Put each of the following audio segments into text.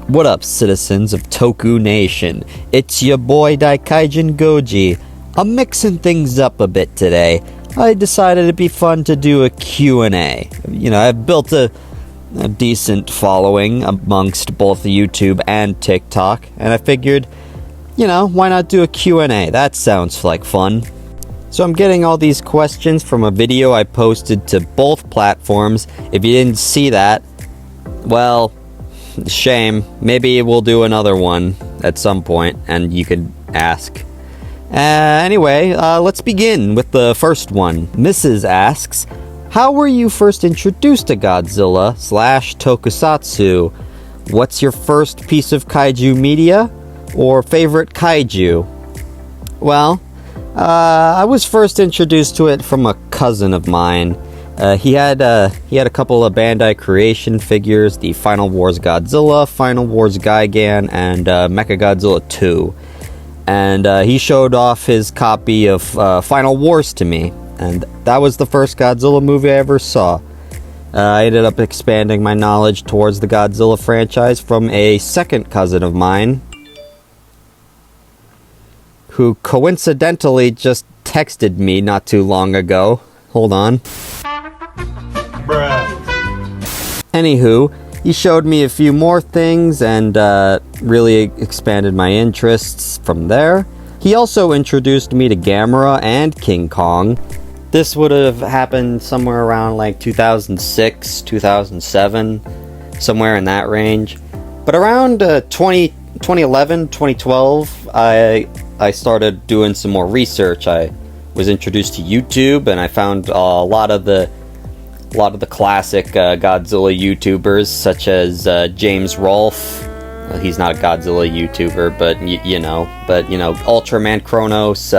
What up, citizens of Toku Nation? It's your boy Daikaijin Goji. I'm mixing things up a bit today. I decided it'd be fun to do a Q&A. I've built a decent following amongst both YouTube and TikTok, and I figured, why not do a Q&A? That sounds like fun. So I'm getting all these questions from a video I posted to both platforms. If you didn't see that, well, shame. Maybe we'll do another one at some point, and you could ask. Anyway, let's begin with the first one. Mrs. asks, how were you first introduced to Godzilla / Tokusatsu? What's your first piece of kaiju media? Or favorite kaiju? Well, I was first introduced to it from a cousin of mine. He had a couple of Bandai Creation figures, the Final Wars Godzilla, Final Wars Gigan, and Mechagodzilla 2. And he showed off his copy of Final Wars to me, and that was the first Godzilla movie I ever saw. I ended up expanding my knowledge towards the Godzilla franchise from a second cousin of mine, who coincidentally just texted me not too long ago. Hold on. Anywho, he showed me a few more things and really expanded my interests from there. He also introduced me to Gamera and King Kong. This would have happened somewhere around like 2006, 2007, somewhere in that range. But around 2011, 2012, I started doing some more research. I was introduced to YouTube, and I found a lot of the classic Godzilla YouTubers, such as James Rolfe. He's not a Godzilla YouTuber, but Ultraman Kronos,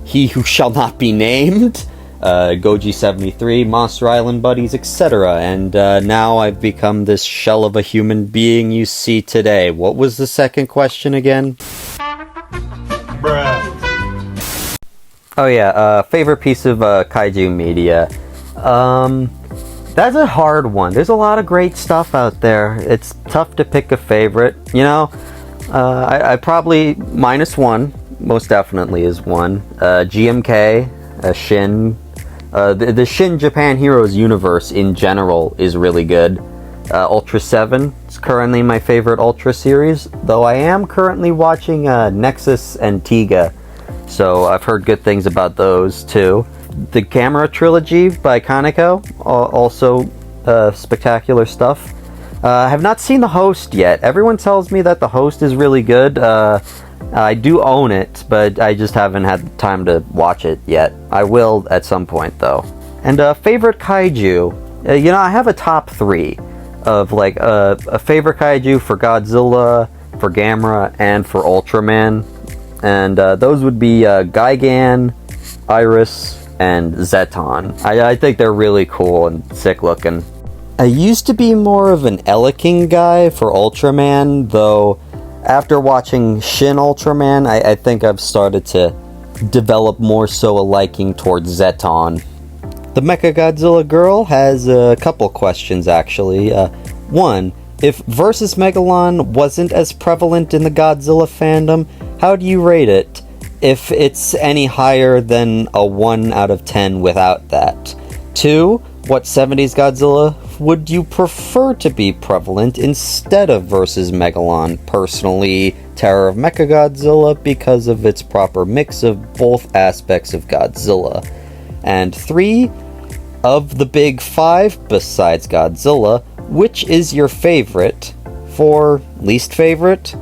He Who Shall Not Be Named, Goji 73, Monster Island Buddies, etc. And now I've become this shell of a human being you see today. What was the second question again? Oh yeah, favorite piece of kaiju media. That's a hard one. There's a lot of great stuff out there. It's tough to pick a favorite. I probably minus one, most definitely is one. GMK, Shin. The Shin Japan Heroes universe in general is really good. Ultra 7 is currently my favorite Ultra series, though I am currently watching Nexus and Tiga, so I've heard good things about those too. The Gamera trilogy by Kaneko, also spectacular stuff. I have not seen The Host yet. Everyone tells me that The Host is really good. I do own it, but I just haven't had the time to watch it yet. I will at some point though. And favorite kaiju, I have a top 3 of like a favorite kaiju for Godzilla, for Gamera, and for Ultraman. And those would be Gigan, Iris, and Zeton. I think they're really cool and sick looking. I used to be more of an Eleking guy for Ultraman, though after watching Shin Ultraman, I think I've started to develop more so a liking towards Zeton. The Mechagodzilla girl has a couple questions actually. One, if Versus Megalon wasn't as prevalent in the Godzilla fandom, how do you rate it? If it's any higher than a 1 out of 10 without that. 2, what 70s Godzilla would you prefer to be prevalent instead of Versus Megalon? Personally, Terror of Mechagodzilla because of its proper mix of both aspects of Godzilla. And 3, of the big 5 besides Godzilla, which is your favorite? For least favorite?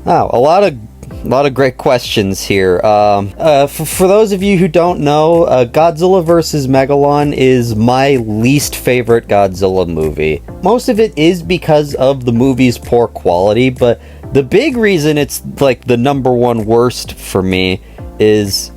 Oh, a lot of great questions here. For those of you who don't know, Godzilla vs. Megalon is my least favorite Godzilla movie. Most of it is because of the movie's poor quality, but the big reason it's like the number one worst for me is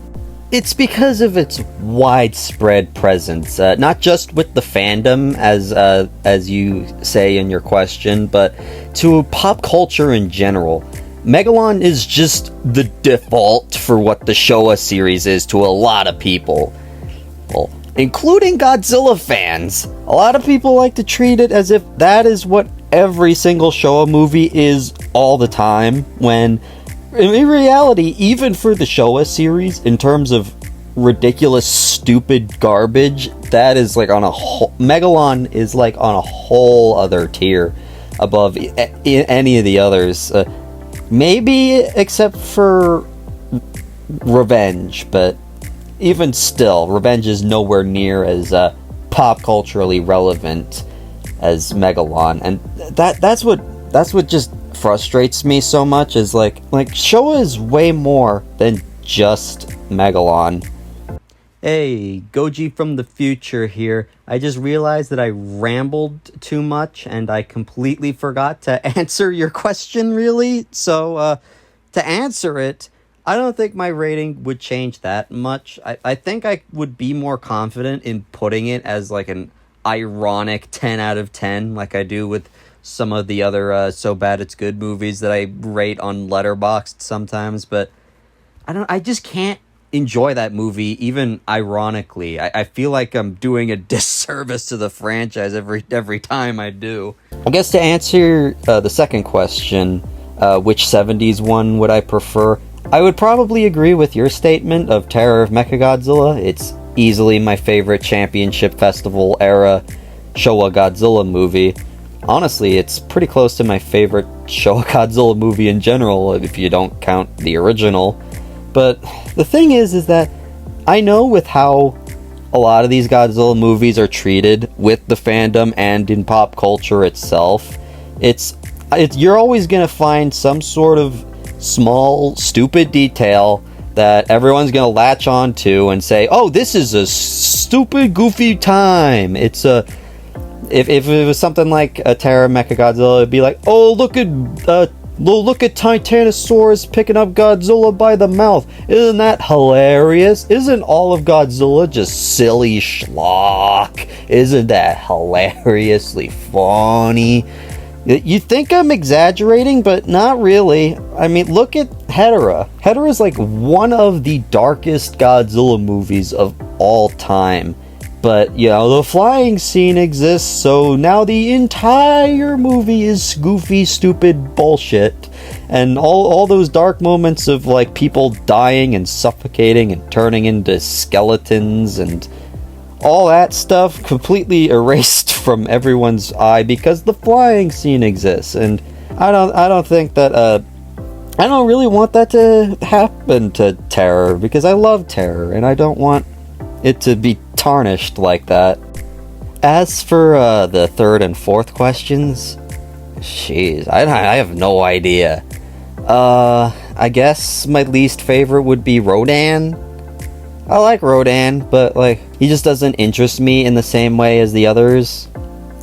it's because of its widespread presence, not just with the fandom, as you say in your question, but to pop culture in general. Megalon is just the default for what the Showa series is to a lot of people. Well, including Godzilla fans. A lot of people like to treat it as if that is what every single Showa movie is all the time, when in reality, even for the Showa series, in terms of ridiculous, stupid garbage, that is like on a whole, Megalon is like on a whole other tier above any of the others. Maybe except for Revenge, but even still, Revenge is nowhere near as pop culturally relevant as Megalon, and that's what just frustrates me so much. Is like Showa is way more than just Megalon. Hey, Goji from the future here. I just realized that I rambled too much and I completely forgot to answer your question, really. So, to answer it, I don't think my rating would change that much. I think I would be more confident in putting it as like an ironic 10 out of 10, like I do with some of the other So Bad It's Good movies that I rate on Letterboxd sometimes, but I just can't enjoy that movie, even ironically. I feel like I'm doing a disservice to the franchise every time I do. I guess to answer the second question, which 70s one would I prefer? I would probably agree with your statement of Terror of Mechagodzilla. It's easily my favorite Championship Festival era Showa Godzilla movie. Honestly, it's pretty close to my favorite Showa Godzilla movie in general, if you don't count the original. But the thing is that I know with how a lot of these Godzilla movies are treated with the fandom and in pop culture itself, it's you're always gonna find some sort of small, stupid detail that everyone's gonna latch on to and say, "Oh, this is a stupid, goofy time." It's a if it was something like a Terror Mechagodzilla, it'd be like, "Oh, look at Titanosaurus picking up Godzilla by the mouth. Isn't that hilarious? Isn't all of Godzilla just silly schlock? Isn't that hilariously funny?" You think I'm exaggerating, but not really. I mean, look at Hedorah. Hedorah is like one of the darkest Godzilla movies of all time. But, you know, the flying scene exists, so now the entire movie is goofy, stupid bullshit. And all those dark moments of, like, people dying and suffocating and turning into skeletons and all that stuff completely erased from everyone's eye because the flying scene exists. And I don't think that, I don't really want that to happen to Terror, because I love Terror, and I don't want it to be tarnished like that. As for the third and fourth questions, jeez, I have no idea. I guess my least favorite would be Rodan. I like Rodan, but like he just doesn't interest me in the same way as the others.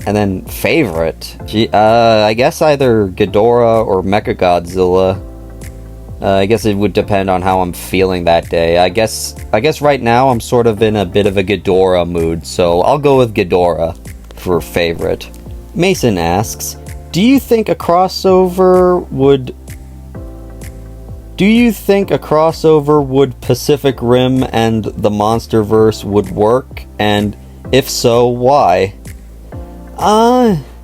And then favorite, I guess either Ghidorah or Mechagodzilla. I guess it would depend on how I'm feeling that day. I guess right now I'm sort of in a bit of a Ghidorah mood, so I'll go with Ghidorah for favorite. Mason asks, do you think a crossover would Pacific Rim and the Monsterverse would work? And if so, why?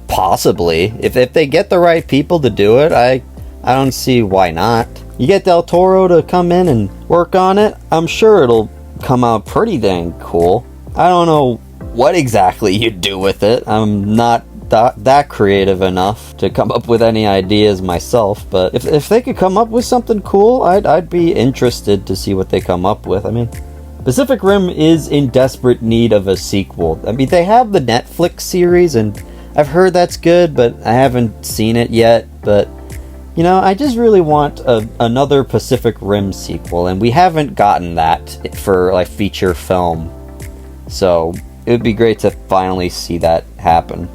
Possibly. If they get the right people to do it, I don't see why not. You get Del Toro to come in and work on it, I'm sure it'll come out pretty dang cool. I don't know what exactly you'd do with it. I'm not that creative enough to come up with any ideas myself, but if they could come up with something cool, I'd be interested to see what they come up with. I mean, Pacific Rim is in desperate need of a sequel. I mean, they have the Netflix series, and I've heard that's good, but I haven't seen it yet. But you know, I just really want another Pacific Rim sequel, and we haven't gotten that for like feature film. So it would be great to finally see that happen.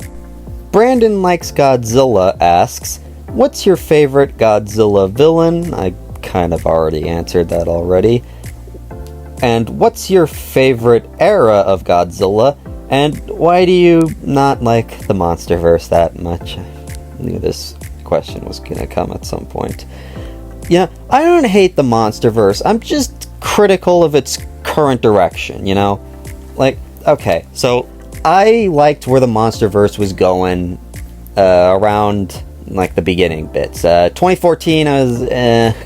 Brandon Likes Godzilla asks, what's your favorite Godzilla villain? I kind of already answered that already. And what's your favorite era of Godzilla? And why do you not like the Monsterverse that much? I knew this question was gonna come at some point. Yeah, I don't hate the Monsterverse. I'm just critical of its current direction, you know? Like, okay, so I liked where the Monsterverse was going around like the beginning bits. 2014, I was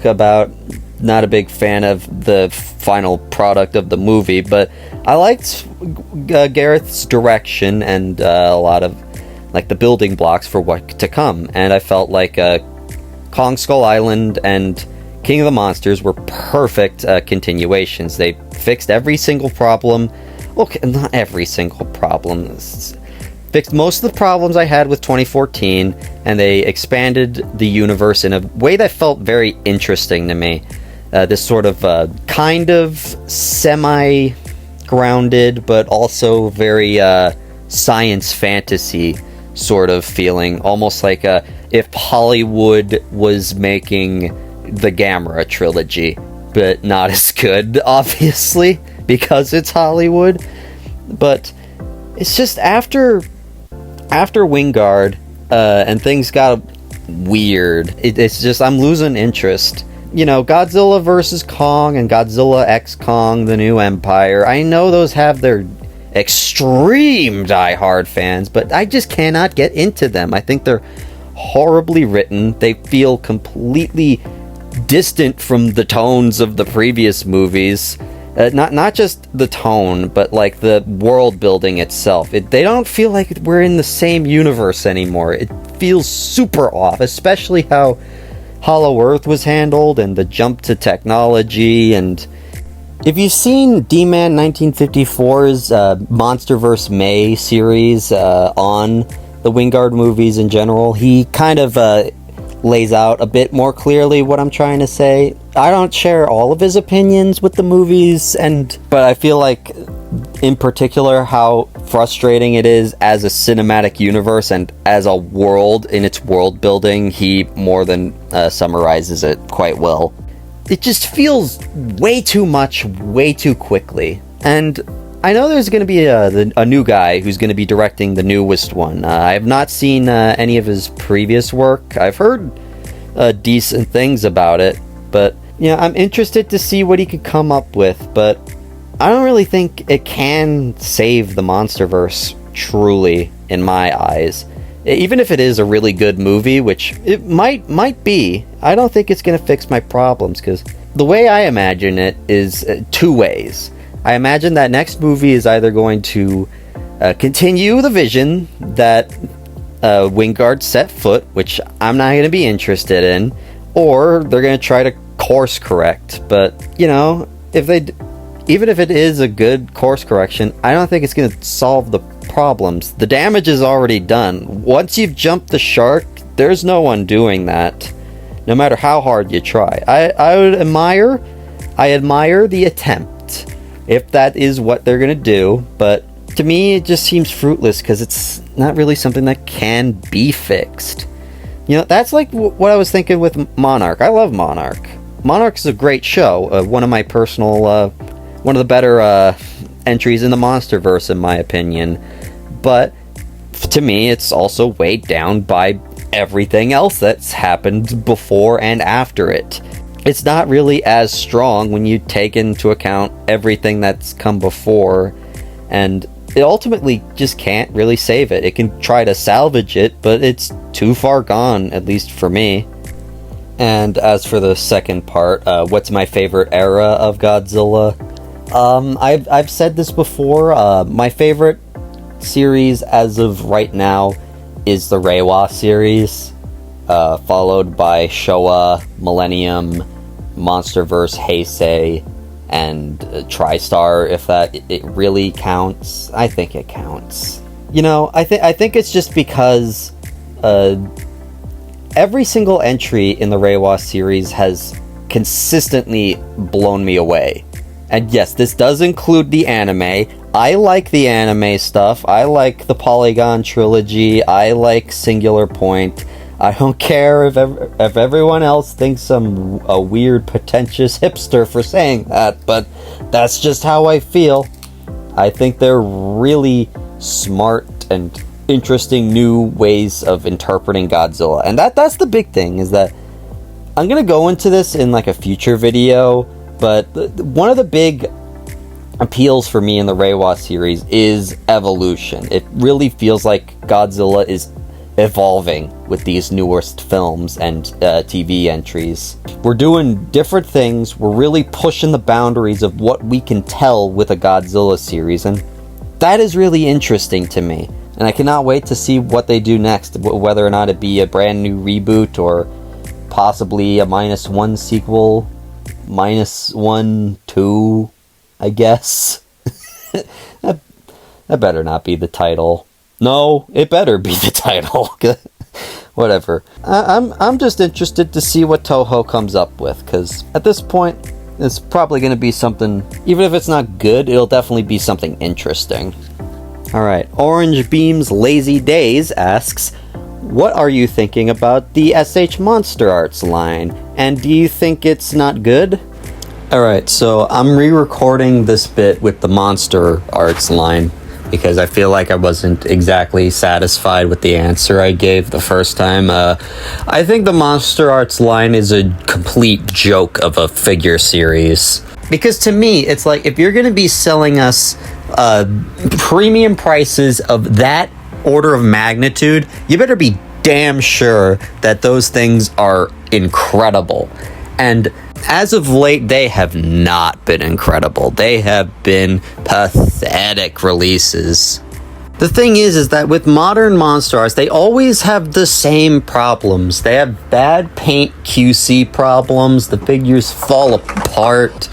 about not a big fan of the final product of the movie, but I liked Gareth's direction and a lot of like the building blocks for what to come, and I felt like Kong Skull Island and King of the Monsters were perfect continuations. They fixed every single problem. Okay, not every single problem. Fixed most of the problems I had with 2014, and they expanded the universe in a way that felt very interesting to me. This sort of kind of semi-grounded, but also very science fantasy sort of feeling. Almost like if Hollywood was making the Gamera trilogy, but not as good, obviously, because it's Hollywood. But it's just after Wingard, and things got weird. It's just, I'm losing interest. You know, Godzilla vs. Kong and Godzilla X Kong, The New Empire, I know those have their extreme diehard fans, but I just cannot get into them. I think they're horribly written. They feel completely distant from the tones of the previous movies. Not just the tone, but like the world building itself. They don't feel like we're in the same universe anymore. It feels super off, especially how Hollow Earth was handled and the jump to technology. And if you've seen D-Man 1954's Monsterverse May series on the Wingard movies in general, he kind of lays out a bit more clearly what I'm trying to say. I don't share all of his opinions with the movies, but I feel like in particular how frustrating it is as a cinematic universe and as a world in its world building. He more than summarizes it quite well. It just feels way too much, way too quickly. And I know there's going to be a new guy who's going to be directing the newest one. I have not seen any of his previous work. I've heard decent things about it, but I'm interested to see what he could come up with, but I don't really think it can save the Monsterverse truly, in my eyes. Even if it is a really good movie, which it might be, I don't think it's going to fix my problems, because the way I imagine it is two ways. I imagine that next movie is either going to continue the vision that Wingard set foot, which I'm not going to be interested in, or they're going to try to course correct. But, even if it is a good course correction, I don't think it's going to solve the problems. The damage is already done. Once you've jumped the shark, there's no undoing that, no matter how hard you try. I admire the attempt, if that is what they're going to do, but to me it just seems fruitless because it's not really something that can be fixed. That's like what I was thinking with Monarch. I love Monarch. Monarch is a great show. One of my personal, one of the better entries in the Monsterverse, in my opinion. But to me, it's also weighed down by everything else that's happened before and after it. It's not really as strong when you take into account everything that's come before, and it ultimately just can't really save it. It can try to salvage it, but it's too far gone, at least for me. And as for the second part, what's my favorite era of Godzilla? I've said this before, my favorite series as of right now is the Reiwa series, followed by Showa, Millennium, Monsterverse, Heisei, and TriStar, if it really counts. I think it counts. I think it's just because every single entry in the Reiwa series has consistently blown me away. And yes, this does include the anime. I like the anime stuff. I like the Polygon trilogy. I like Singular Point. I don't care if everyone else thinks I'm a weird, pretentious hipster for saying that, but that's just how I feel. I think they're really smart and interesting new ways of interpreting Godzilla. And that's the big thing, is that I'm going to go into this in like a future video, but one of the big appeals for me in the Reiwa series is evolution. It really feels like Godzilla is evolving with these newest films and TV entries. We're doing different things. We're really pushing the boundaries of what we can tell with a Godzilla series, and that is really interesting to me. And I cannot wait to see what they do next, whether or not it be a brand new reboot or possibly a -1 sequel, -1, 2, I guess. That better not be the title. No, it better be the title. Whatever. I'm just interested to see what Toho comes up with, because at this point, it's probably going to be something, even if it's not good, it'll definitely be something interesting. Alright, Orange Beam's Lazy Days asks, what are you thinking about the SH Monster Arts line? And do you think it's not good? Alright, so I'm re-recording this bit with the Monster Arts line because I feel like I wasn't exactly satisfied with the answer I gave the first time. I think the Monster Arts line is a complete joke of a figure series. Because to me, it's like, if you're going to be selling us premium prices of that order of magnitude, you better be damn sure that those things are incredible. And as of late, they have not been incredible. They have been pathetic releases. The thing is that with modern Monster Arts, they always have the same problems. They have bad paint QC problems. The figures fall apart.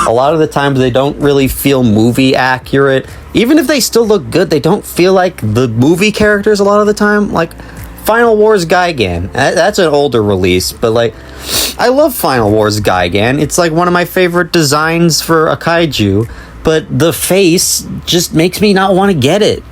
A lot of the times, they don't really feel movie accurate. Even if they still look good, they don't feel like the movie characters a lot of the time. Like Final Wars Gigan. That's an older release, but like, I love Final Wars Gigan. It's like one of my favorite designs for a kaiju, but the face just makes me not want to get it.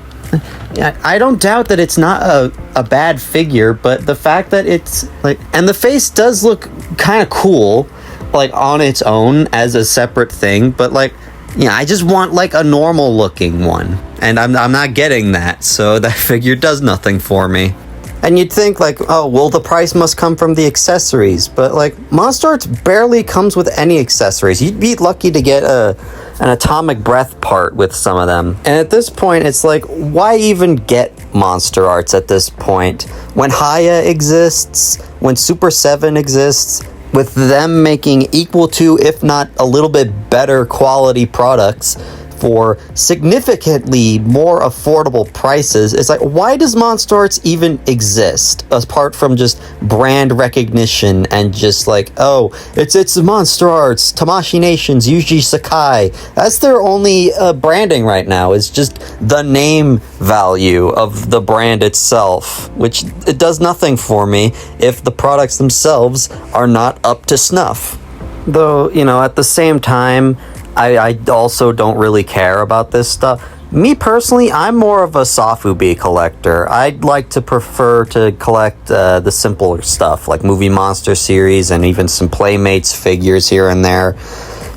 I don't doubt that it's not a bad figure, but the fact that it's like, and the face does look kind of cool, like on its own as a separate thing, but like, yeah, I just want like a normal looking one, and I'm not getting that, so that figure does nothing for me. And you'd think like, oh, well, the price must come from the accessories, but like, Monster Arts barely comes with any accessories. You'd be lucky to get an atomic breath part with some of them. And at this point, it's like, why even get Monster Arts at this point? When Haya exists, when Super 7 exists, with them making equal to, if not a little bit better quality products for significantly more affordable prices, it's like, why does Monster Arts even exist apart from just brand recognition and just like, oh, it's Monster Arts, Tamashii Nations, Yuji Sakai. That's their only branding right now. It's just the name value of the brand itself, which it does nothing for me if the products themselves are not up to snuff. Though, you know, at the same time, I also don't really care about this stuff. Me personally, I'm more of a Sofubi collector. I'd like to prefer to collect the simpler stuff, like Movie Monster series and even some Playmates figures here and there.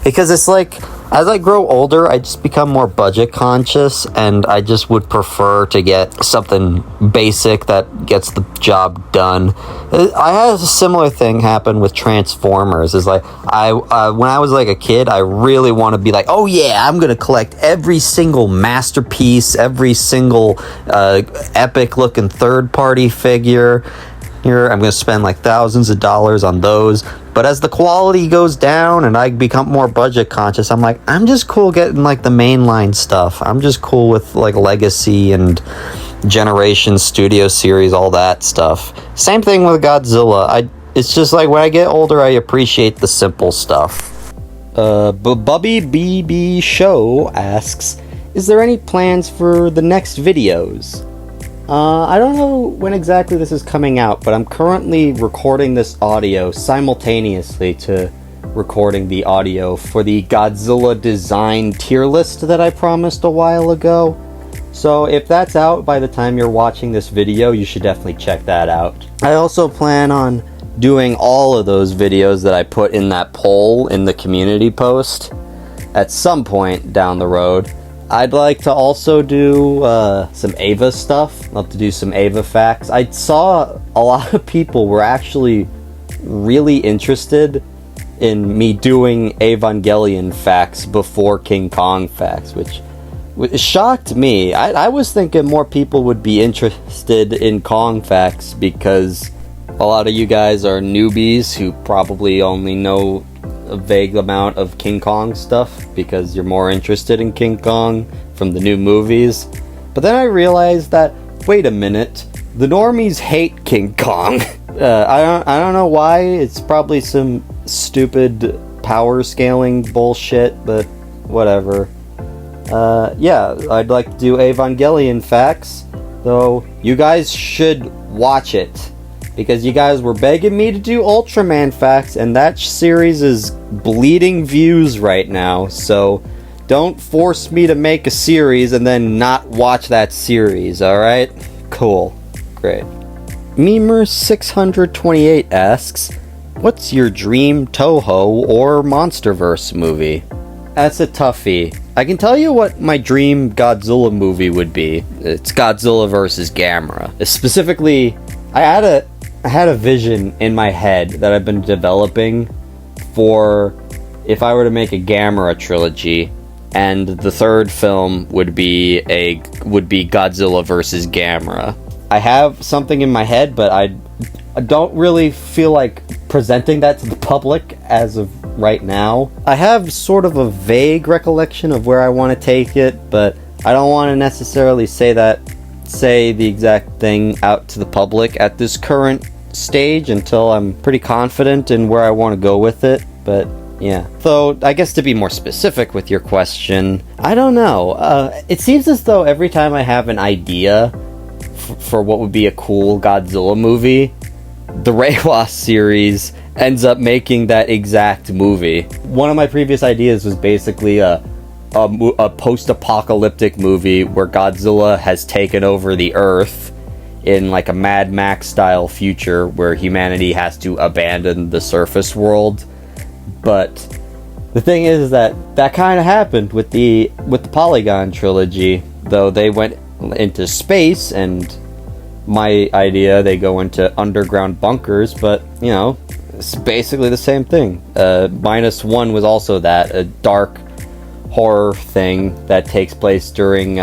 Because it's like, as I grow older, I just become more budget conscious, and I just would prefer to get something basic that gets the job done. I had a similar thing happen with Transformers. It's like, when I was like a kid, I really want to be like, oh yeah, I'm going to collect every single masterpiece, every single epic looking third party figure. Here, I'm going to spend like thousands of dollars on those. But as the quality goes down and I become more budget conscious, I'm like, I'm just cool getting like the mainline stuff. I'm just cool with like Legacy and Generation Studio Series, all that stuff. Same thing with Godzilla. It's just like, when I get older, I appreciate the simple stuff. Bubby BB Show asks, is there any plans for the next videos? I don't know when exactly this is coming out, but I'm currently recording this audio simultaneously to recording the audio for the Godzilla design tier list that I promised a while ago. So if that's out by the time you're watching this video, you should definitely check that out. I also plan on doing all of those videos that I put in that poll in the community post at some point down the road. I'd like to also do some Eva stuff. Love to do some Eva facts. I saw a lot of people were actually really interested in me doing Evangelion facts before King Kong facts, which It shocked me. I was thinking more people would be interested in Kong facts because a lot of you guys are newbies who probably only know a vague amount of King Kong stuff because you're more interested in King Kong from the new movies. But then I realized that, wait a minute, the normies hate King Kong. I don't know why. It's probably some stupid power scaling bullshit, but whatever. Yeah, I'd like to do Evangelion facts, though you guys should watch it, because you guys were begging me to do Ultraman facts, and that series is bleeding views right now, so don't force me to make a series and then not watch that series, alright? Cool. Great. Memer628 asks, what's your dream Toho or Monsterverse movie? That's a toughie. I can tell you what my dream Godzilla movie would be. It's Godzilla vs. Gamera. Specifically, I had a vision in my head that I've been developing for if I were to make a Gamera trilogy, and the third film would be Godzilla vs. Gamera. I have something in my head, but I don't really feel like presenting that to the public as of right now. I have sort of a vague recollection of where I want to take it, but I don't want to necessarily say the exact thing out to the public at this current stage until I'm pretty confident in where I want to go with it. But yeah. Though, I guess to be more specific with your question, I don't know. It seems as though every time I have an idea for what would be a cool Godzilla movie, the Reiwa series ends up making that exact movie. One of my previous ideas was basically a post-apocalyptic movie where Godzilla has taken over the Earth in like a Mad Max style future where humanity has to abandon the surface world. But the thing is that kind of happened with the Polygon trilogy, though they went into space, and my idea, they go into underground bunkers, but, you know, it's basically the same thing. -1 was also that, a dark horror thing that takes place during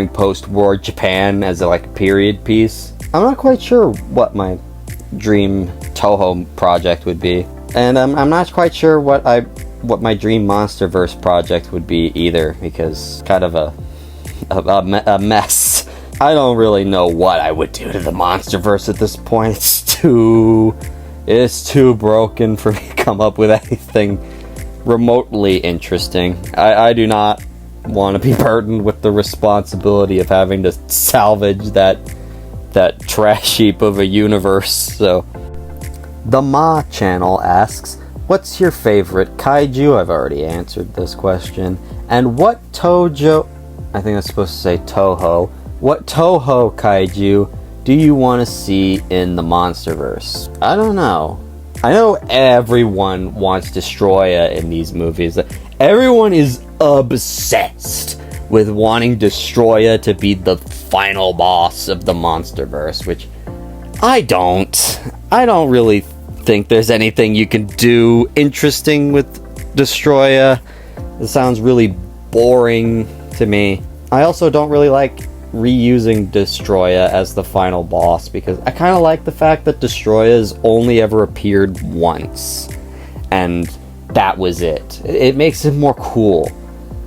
post-war Japan as a period piece. I'm not quite sure what my dream Toho project would be, and I'm not quite sure what my dream Monsterverse project would be either, because kind of a mess. I don't really know what I would do to the Monsterverse at this point. It's too broken for me to come up with anything remotely interesting. I do not want to be burdened with the responsibility of having to salvage that trash heap of a universe. So, the Ma channel asks, what's your favorite kaiju? I've already answered this question. And what Tojo... I think that's supposed to say Toho. What Toho kaiju do you want to see in the Monsterverse? I don't know. I know everyone wants Destroya in these movies. Everyone is obsessed with wanting Destroya to be the final boss of the Monsterverse, which I don't. I don't really think there's anything you can do interesting with Destroya. It sounds really boring to me. I also don't really like reusing Destroya as the final boss, because I kind of like the fact that Destroya's only ever appeared once, and that was it. It makes him more cool.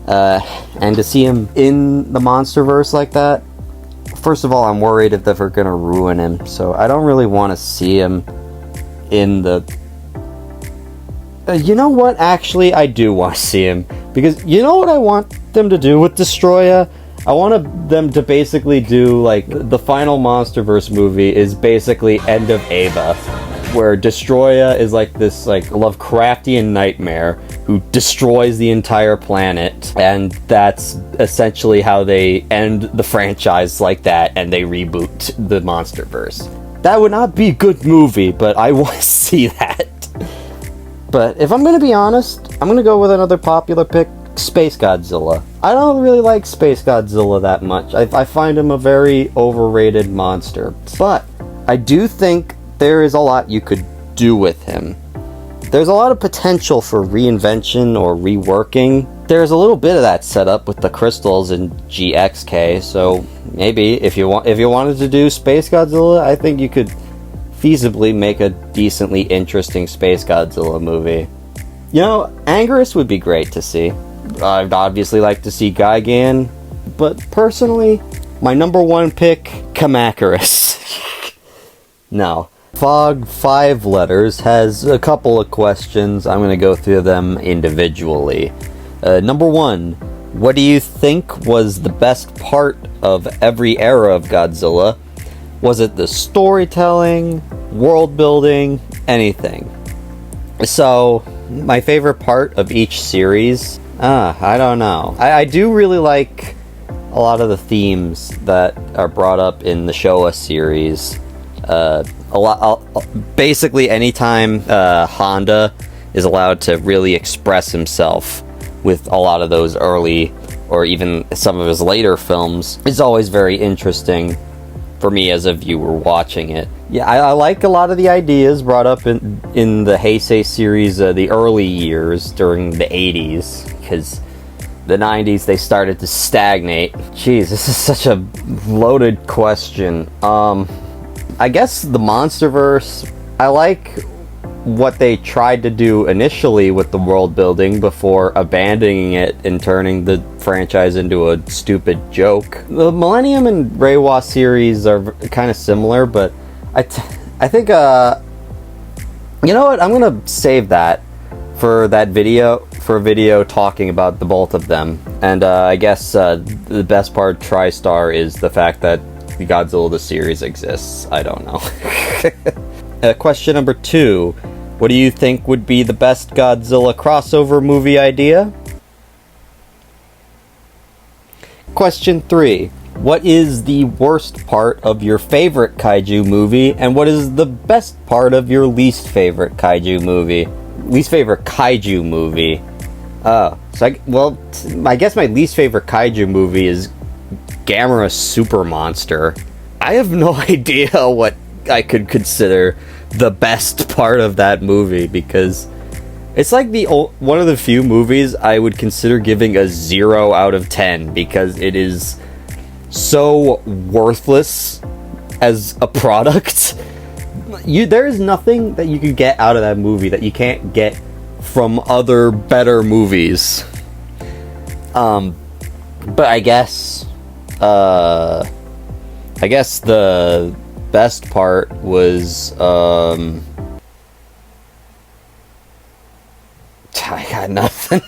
And to see him in the Monsterverse like that, first of all, I'm worried if they're gonna ruin him, so I don't really want to see him in the... you know what? Actually, I do want to see him, because you know what I want them to do with Destroya? I want them to basically do, like, the final Monsterverse movie is basically End of Eva, where Destroya is like this, like, Lovecraftian nightmare who destroys the entire planet, and that's essentially how they end the franchise, like that, and they reboot the Monsterverse. That would not be a good movie, but I want to see that. But if I'm gonna be honest, I'm gonna go with another popular pick, Space Godzilla. I don't really like Space Godzilla that much. I find him a very overrated monster. But I do think there is a lot you could do with him. there's a lot of potential for reinvention or reworking. There's a little bit of that set up with the crystals in GXK, so maybe if you wanted to do Space Godzilla, I think you could feasibly make a decently interesting Space Godzilla movie. You know, Anguirus would be great to see. I'd obviously like to see Gigan, but personally, my number one pick, Kamacuras. No. Fog 5 Letters has a couple of questions. I'm going to go through them individually. Number 1, what do you think was the best part of every era of Godzilla? Was it the storytelling, world building, anything? So, my favorite part of each series? I don't know. I do really like a lot of the themes that are brought up in the Showa series. Basically, anytime Honda is allowed to really express himself with a lot of those early, or even some of his later films, is always very interesting for me as a viewer watching it. Yeah, I like a lot of the ideas brought up in the Heisei series, the early years during the 80s, because the 90s they started to stagnate. Jeez, this is such a loaded question. I guess the Monsterverse, I like what they tried to do initially with the world building before abandoning it and turning the franchise into a stupid joke. The Millennium and Reiwa series are kind of similar, but I think, you know what, I'm gonna save that for a video talking about the both of them. And I guess the best part, TriStar, is the fact that the Godzilla the series exists. I don't know. Question number 2. What do you think would be the best Godzilla crossover movie idea? Question 3. What is the worst part of your favorite kaiju movie, and what is the best part of your least favorite kaiju movie? Least favorite kaiju movie. I guess my least favorite kaiju movie is Gamera Super Monster. I have no idea what I could consider the best part of that movie, because it's like one of the few movies I would consider giving a 0 out of 10, because it is so worthless as a product. There is nothing that you can get out of that movie that you can't get from other better movies. But I guess the best part was, I got nothing.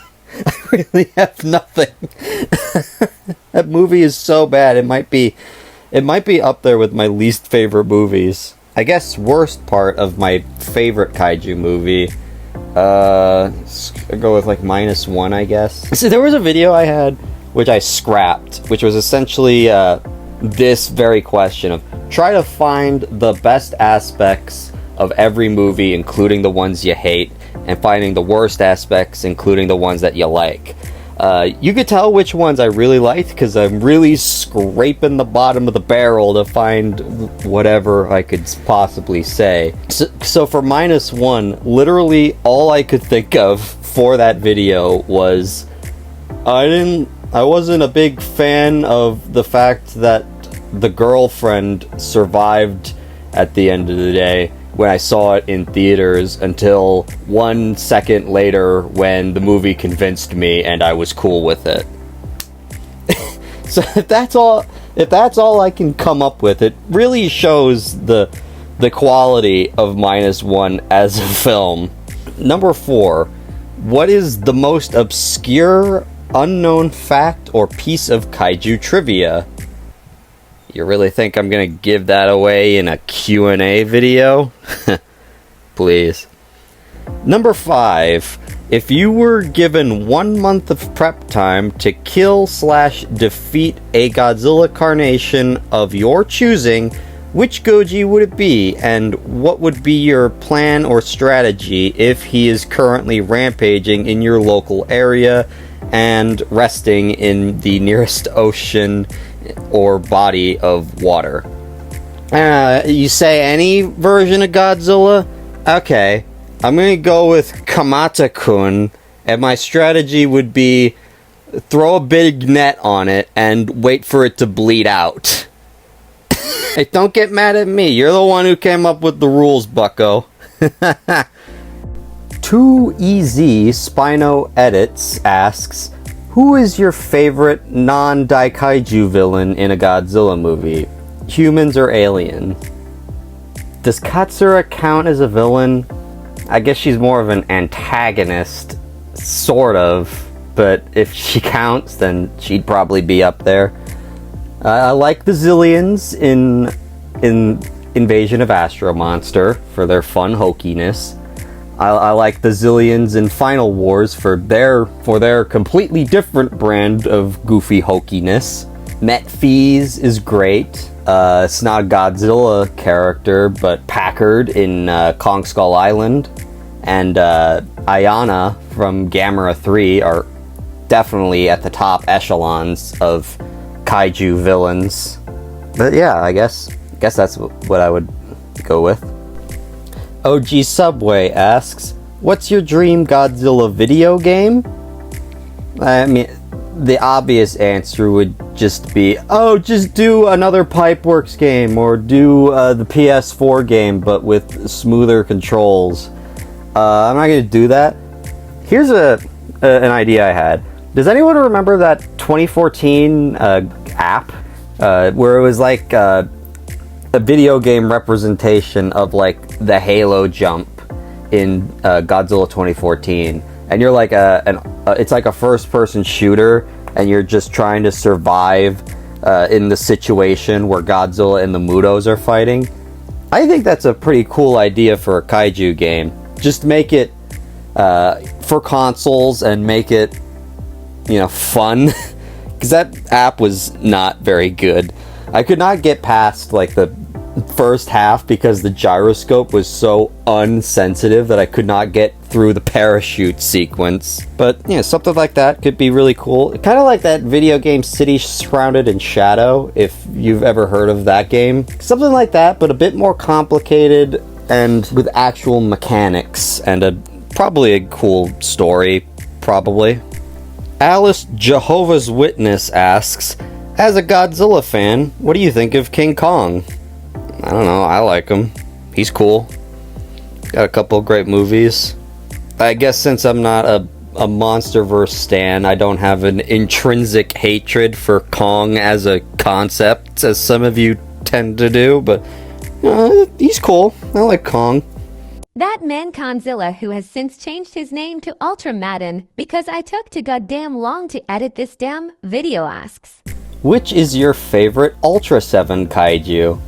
I really have nothing. That movie is so bad. It might be up there with my least favorite movies. I guess worst part of my favorite kaiju movie, I'll go with like -1, I guess. See, there was a video I had which I scrapped, which was essentially this very question of try to find the best aspects of every movie, including the ones you hate, and finding the worst aspects, including the ones that you like. You could tell which ones I really liked, because I'm really scraping the bottom of the barrel to find whatever I could possibly say. So for -1, literally all I could think of for that video was I wasn't a big fan of the fact that the girlfriend survived at the end of the day when I saw it in theaters, until 1 second later when the movie convinced me and I was cool with it. So if that's all I can come up with, it really shows the quality of -1 as a film. Number 4. What is the most obscure, unknown fact or piece of kaiju trivia? You really think I'm gonna give that away in a Q&A video? Please. Number 5. If you were given 1 month of prep time to kill/defeat a Godzilla carnation of your choosing, which Goji would it be, and what would be your plan or strategy if he is currently rampaging in your local area and resting in the nearest ocean or body of water? You say any version of Godzilla? Okay. I'm gonna go with Kamata-kun, and my strategy would be throw a big net on it and wait for it to bleed out. Hey, don't get mad at me. You're the one who came up with the rules, bucko. 2EZ Spino Edits asks, who is your favorite non-Daikaiju villain in a Godzilla movie? Humans or alien? Does Katsura count as a villain? I guess she's more of an antagonist, sort of. But if she counts, then she'd probably be up there. I like the Zillions in Invasion of Astro Monster for their fun hokiness. I like the Zillions in Final Wars for their completely different brand of goofy hokiness. Metphys is great. It's not a Godzilla character, but Packard in Kong Skull Island and Ayana from Gamera 3 are definitely at the top echelons of kaiju villains. But yeah, I guess that's what I would go with. OG Subway asks, what's your dream Godzilla video game? I mean, the obvious answer would just be, just do another Pipeworks game, or do the PS4 game, but with smoother controls. I'm not going to do that. Here's an idea I had. Does anyone remember that 2014 app where it was like a video game representation of like the Halo jump in Godzilla 2014, and you're like it's like a first-person shooter, and you're just trying to survive in the situation where Godzilla and the Mutos are fighting? I think that's a pretty cool idea for a kaiju game. Just make it for consoles and make it, fun. Because that app was not very good. I could not get past like the first half because the gyroscope was so unsensitive that I could not get through the parachute sequence. But something like that could be really cool. Kind of like that video game City Shrouded in Shadow, if you've ever heard of that game. Something like that, but a bit more complicated and with actual mechanics and probably a cool story, probably. Alice Jehovah's Witness asks, as a Godzilla fan, what do you think of King Kong? I don't know, I like him. He's cool. Got a couple of great movies. I guess since I'm not a Monsterverse stan, I don't have an intrinsic hatred for Kong as a concept, as some of you tend to do, but he's cool. I like Kong. That man Conzilla, who has since changed his name to Ultramadden because I took too goddamn long to edit this damn video, asks, which is your favorite Ultra 7 kaiju?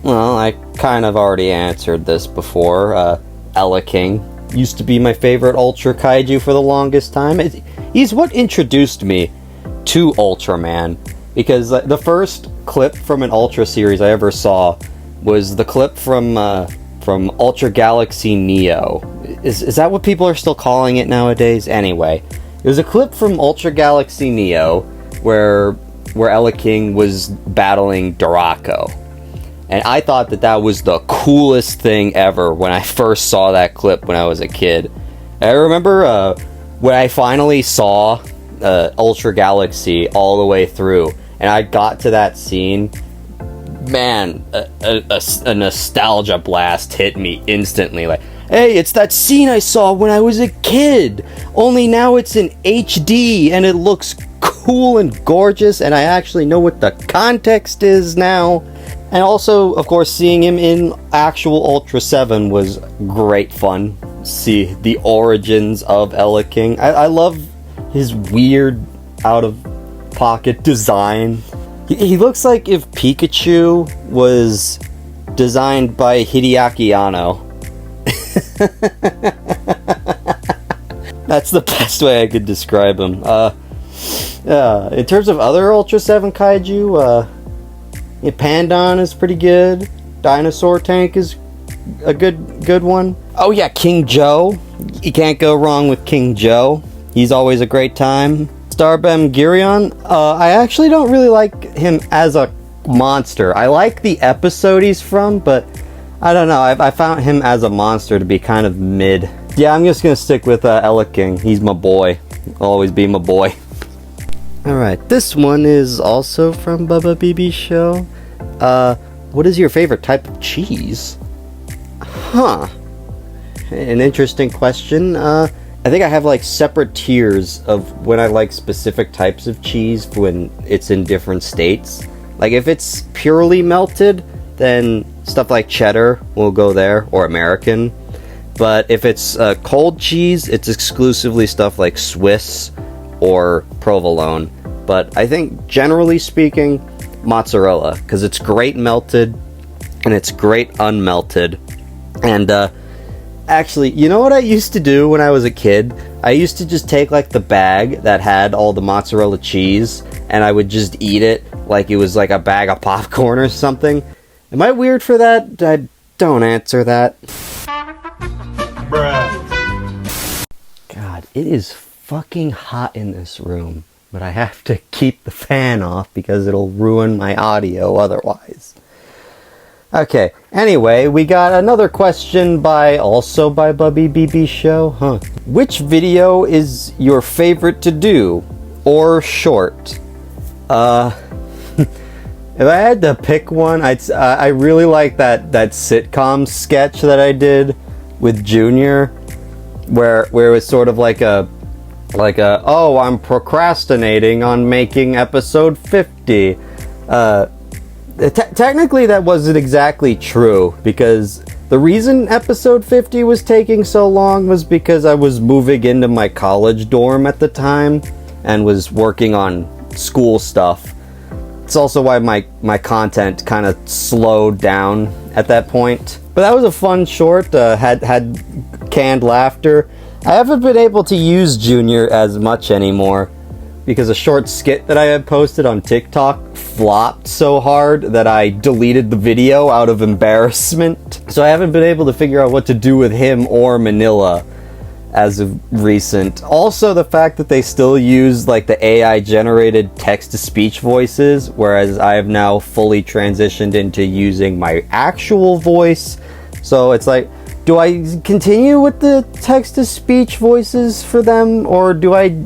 Well, I kind of already answered this before. Ella King used to be my favorite Ultra kaiju for the longest time. He's what introduced me to Ultraman, because the first clip from an Ultra series I ever saw was the clip from Ultra Galaxy Neo. Is that what people are still calling it nowadays? Anyway, it was a clip from Ultra Galaxy Neo where Ella King was battling Duraco. And I thought that was the coolest thing ever when I first saw that clip when I was a kid. I remember when I finally saw Ultra Galaxy all the way through, and I got to that scene, man, a nostalgia blast hit me instantly. Like, hey, it's that scene I saw when I was a kid, only now it's in HD and it looks cool and gorgeous, and I actually know what the context is now. And also, of course, seeing him in actual Ultra 7 was great fun. See the origins of Ella King. I love his weird, out-of-pocket design. He looks like if Pikachu was designed by Hideaki Anno. That's the best way I could describe him. In terms of other Ultra 7 kaiju, Pandan is pretty good. Dinosaur Tank is a good one. Oh yeah, King Joe. You can't go wrong with King Joe. He's always a great time. Starbem Girion. I actually don't really like him as a monster. I like the episode he's from, but I don't know. I found him as a monster to be kind of mid. Yeah, I'm just gonna stick with Ella King. He's my boy. Always be my boy. Alright, this one is also from Bubba BB Show. What is your favorite type of cheese? Huh. An interesting question. I think I have like separate tiers of when I like specific types of cheese when it's in different states. Like if it's purely melted, then stuff like cheddar will go there, or American. But if it's cold cheese, it's exclusively stuff like Swiss or provolone. But I think, generally speaking, mozzarella, because it's great melted and it's great unmelted. And actually, you know what I used to do when I was a kid? I used to just take like the bag that had all the mozzarella cheese and I would just eat it like it was like a bag of popcorn or something. Am I weird for that? Don't answer that. Bruh. God, it is fucking hot in this room, but I have to keep the fan off because it'll ruin my audio otherwise. Okay, anyway, we got another question also by Bubby BB Show. Which video is your favorite to do? Or short? If I had to pick one, I really like that sitcom sketch that I did with Junior, where it was sort of like a oh, I'm procrastinating on making episode 50. Technically that wasn't exactly true, because the reason episode 50 was taking so long was because I was moving into my college dorm at the time and was working on school stuff. It's also why my content kind of slowed down at that point. But that was a fun short, had canned laughter. I haven't been able to use Junior as much anymore because a short skit that I had posted on TikTok flopped so hard that I deleted the video out of embarrassment. So I haven't been able to figure out what to do with him or Manila as of recent. Also, the fact that they still use like the AI generated text-to-speech voices, whereas I have now fully transitioned into using my actual voice. So it's like, do I continue with the text-to-speech voices for them, or do I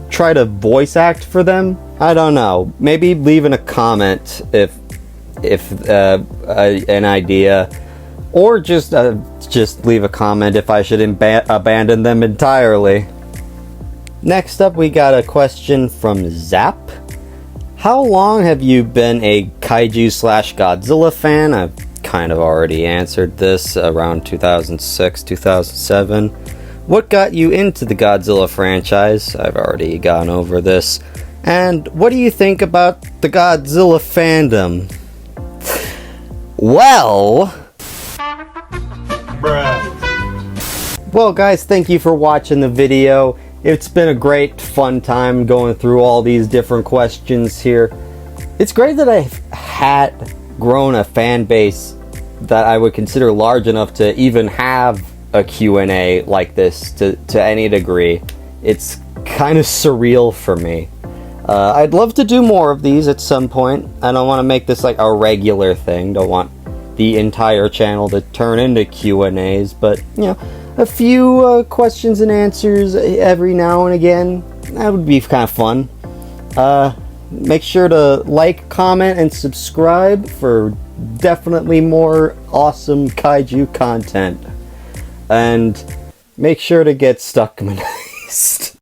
try to voice act for them? I don't know. Maybe leave in a comment if an idea, or just leave a comment if I should abandon them entirely. Next up, we got a question from Zap. How long have you been a Kaiju / Godzilla fan? I've kind of already answered this around 2006, 2007. What got you into the Godzilla franchise? I've already gone over this. And what do you think about the Godzilla fandom? Well... Well, guys, thank you for watching the video. It's been a great, fun time going through all these different questions here. It's great that I've had grown a fan base that I would consider large enough to even have a Q&A like this to any degree. It's kind of surreal for me. I'd love to do more of these at some point. I don't want to make this like a regular thing. Don't want the entire channel to turn into Q&As, but, you know, a few questions and answers every now and again. That would be kind of fun. Make sure to like, comment, and subscribe for definitely more awesome Kaiju content. And make sure to get stuck manized.